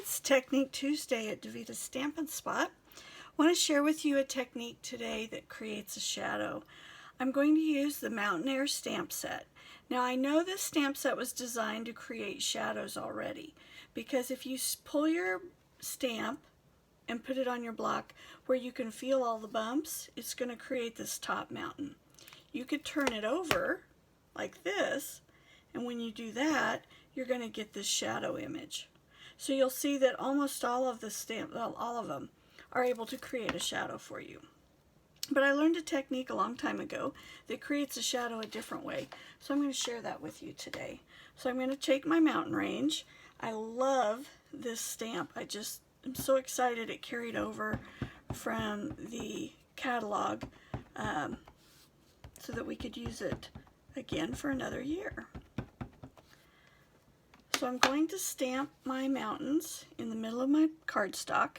It's Technique Tuesday at Davita's Stampin' Spot. I want to share with you a technique today that creates a shadow. I'm going to use the Mountain Air stamp set. Now I know this stamp set was designed to create shadows already, because if you pull your stamp and put it on your block where you can feel all the bumps, it's going to create this top mountain. You could turn it over like this, and when you do that, you're going to get this shadow image. So you'll see that almost all of the all of them are able to create a shadow for you. But I learned a technique a long time ago that creates a shadow a different way. So I'm going to share that with you today. So I'm going to take my mountain range. I love this stamp. I'm so excited it carried over from the catalog so that we could use it again for another year. So I'm going to stamp my mountains in the middle of my cardstock.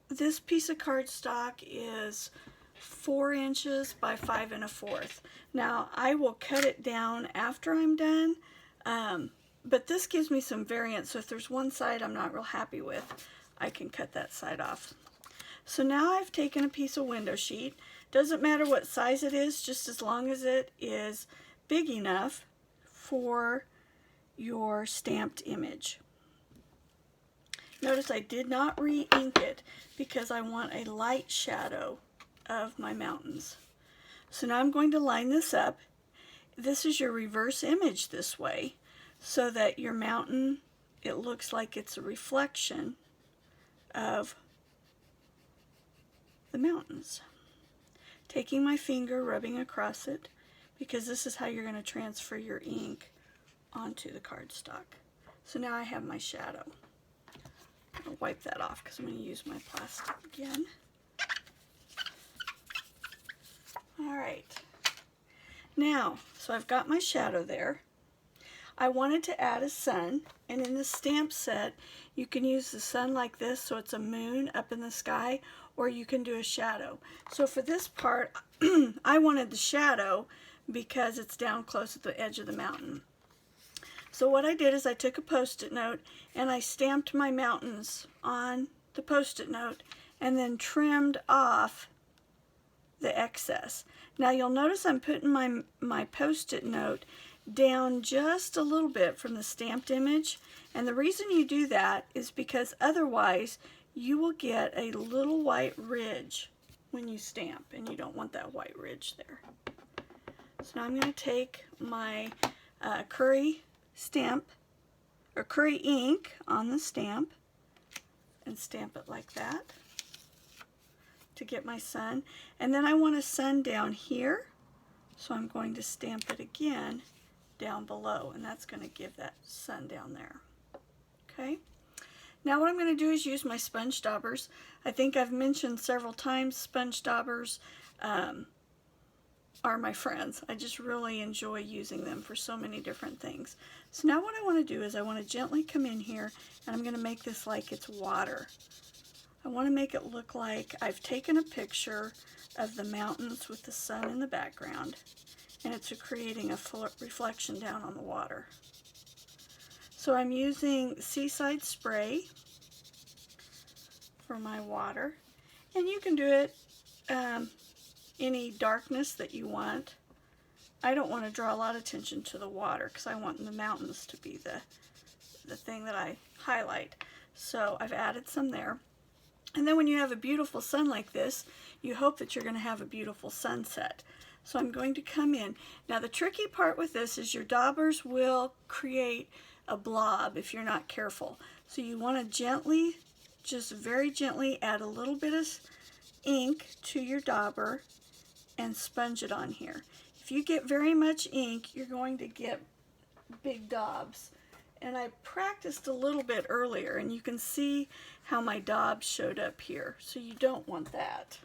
This piece of cardstock is 4 inches by 5 1/4. Now I will cut it down after I'm done, but this gives me some variance, so if there's one side I'm not real happy with, I can cut that side off. So now I've taken a piece of window sheet. Doesn't matter what size it is, just as long as it is big enough for your stamped image. Notice I did not re-ink it because I want a light shadow of my mountains. So now I'm going to line this up. This is your reverse image this way, so that your mountain, it looks like it's a reflection of the mountains. Taking my finger, rubbing across it, because this is how you're going to transfer your ink onto the cardstock. So now I have my shadow. I'll wipe that off because I'm going to use my plastic again. Alright, now, so I've got my shadow there. I wanted to add a sun, and in the stamp set you can use the sun like this, so it's a moon up in the sky, or you can do a shadow. So for this part I wanted the shadow because it's down close at the edge of the mountain. So what I did is I took a post-it note and I stamped my mountains on the post-it note and then trimmed off the excess. Now you'll notice I'm putting my post-it note down just a little bit from the stamped image, and the reason you do that is because otherwise you will get a little white ridge when you stamp, and you don't want that white ridge there. So now I'm going to take my curry stamp, or curry ink on the stamp, and stamp it like that to get my sun. And then I want a sun down here, so I'm going to stamp it again down below, and that's going to give that sun down there. Okay, now what I'm going to do is use my sponge daubers. I think I've mentioned several times sponge daubers are my friends. I just really enjoy using them for so many different things. So now what I want to do is I want to gently come in here, and I'm going to make this like it's water. I want to make it look like I've taken a picture of the mountains with the sun in the background, and it's creating a reflection down on the water. So I'm using Seaside Spray for my water, and you can do it any darkness that you want. I don't want to draw a lot of attention to the water because I want the mountains to be the thing that I highlight. So I've added some there. And then when you have a beautiful sun like this, you hope that you're going to have a beautiful sunset. So I'm going to come in. Now the tricky part with this is your daubers will create a blob if you're not careful. So you want to gently, just very gently add a little bit of ink to your dauber and sponge it on here. If you get very much ink, you're going to get big daubs. And I practiced a little bit earlier, and you can see how my daubs showed up here. So you don't want that.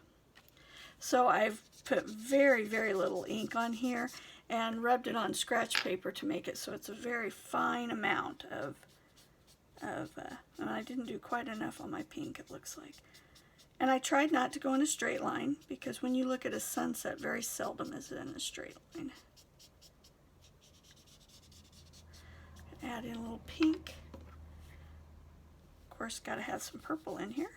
So I've put very, very little ink on here and rubbed it on scratch paper to make it so it's a very fine amount of and I didn't do quite enough on my pink, it looks like. And I tried not to go in a straight line, because when you look at a sunset, very seldom is it in a straight line. add in a little pink. Of course, got to have some purple in here.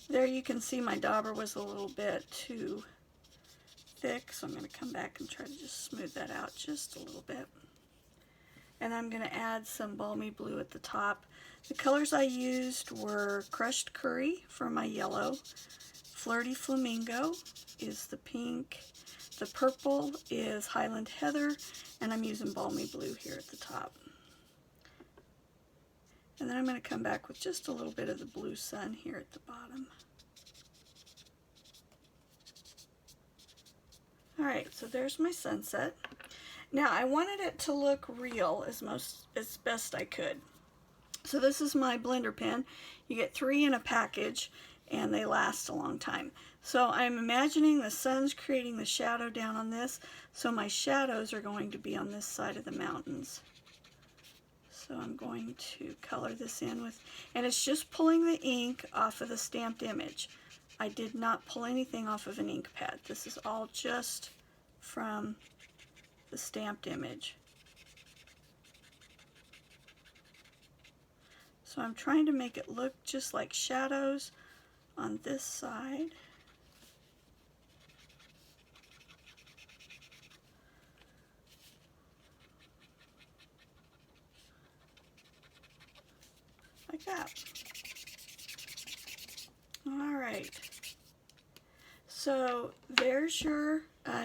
There you can see my dauber was a little bit too thick, so I'm going to come back and try to just smooth that out just a little bit. And I'm going to add some balmy blue at the top. The colors I used were crushed curry for my yellow, flirty flamingo is the pink, the purple is Highland heather, and I'm using balmy blue here at the top. And then I'm going to come back with just a little bit of the blue sun here at the bottom. Alright, so there's my sunset. Now I wanted it to look real as best I could. So this is my blender pen. You get 3 in a package and they last a long time. So I'm imagining the sun's creating the shadow down on this, so my shadows are going to be on this side of the mountains. So I'm going to color this in with, and it's just pulling the ink off of the stamped image. I did not pull anything off of an ink pad. This is all just from the stamped image. So I'm trying to make it look just like shadows on this side. Like that. All right. So there's your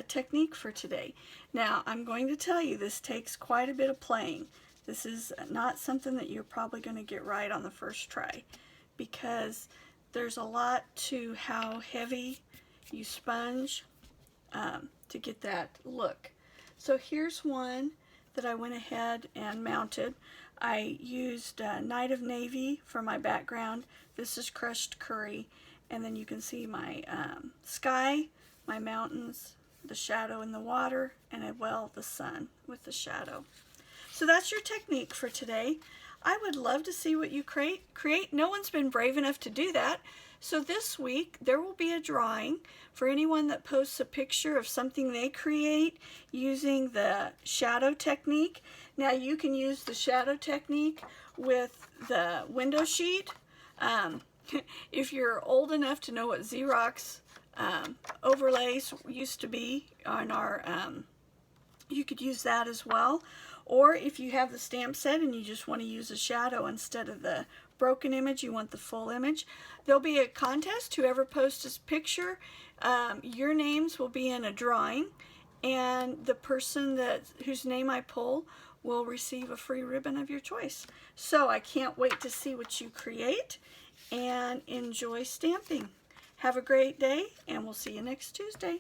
technique for today. Now I'm going to tell you this takes quite a bit of playing. This is not something that you're probably going to get right on the first try, because there's a lot to how heavy you sponge to get that look. So here's one that I went ahead and mounted. I used Night of Navy for my background. This is crushed curry, and then you can see my sky, my mountains, the shadow in the water, and well, the sun with the shadow. So that's your technique for today. I would love to see what you create. No one's been brave enough to do that. So this week there will be a drawing for anyone that posts a picture of something they create using the shadow technique. Now you can use the shadow technique with the window sheet. If you're old enough to know what Xerox overlays used to be on our, you could use that as well. Or if you have the stamp set and you just want to use a shadow instead of the broken image, you want the full image, there'll be a contest. Whoever posts a picture, your names will be in a drawing, and the person whose name I pull will receive a free ribbon of your choice. So I can't wait to see what you create, and enjoy stamping. Have a great day, and we'll see you next Tuesday.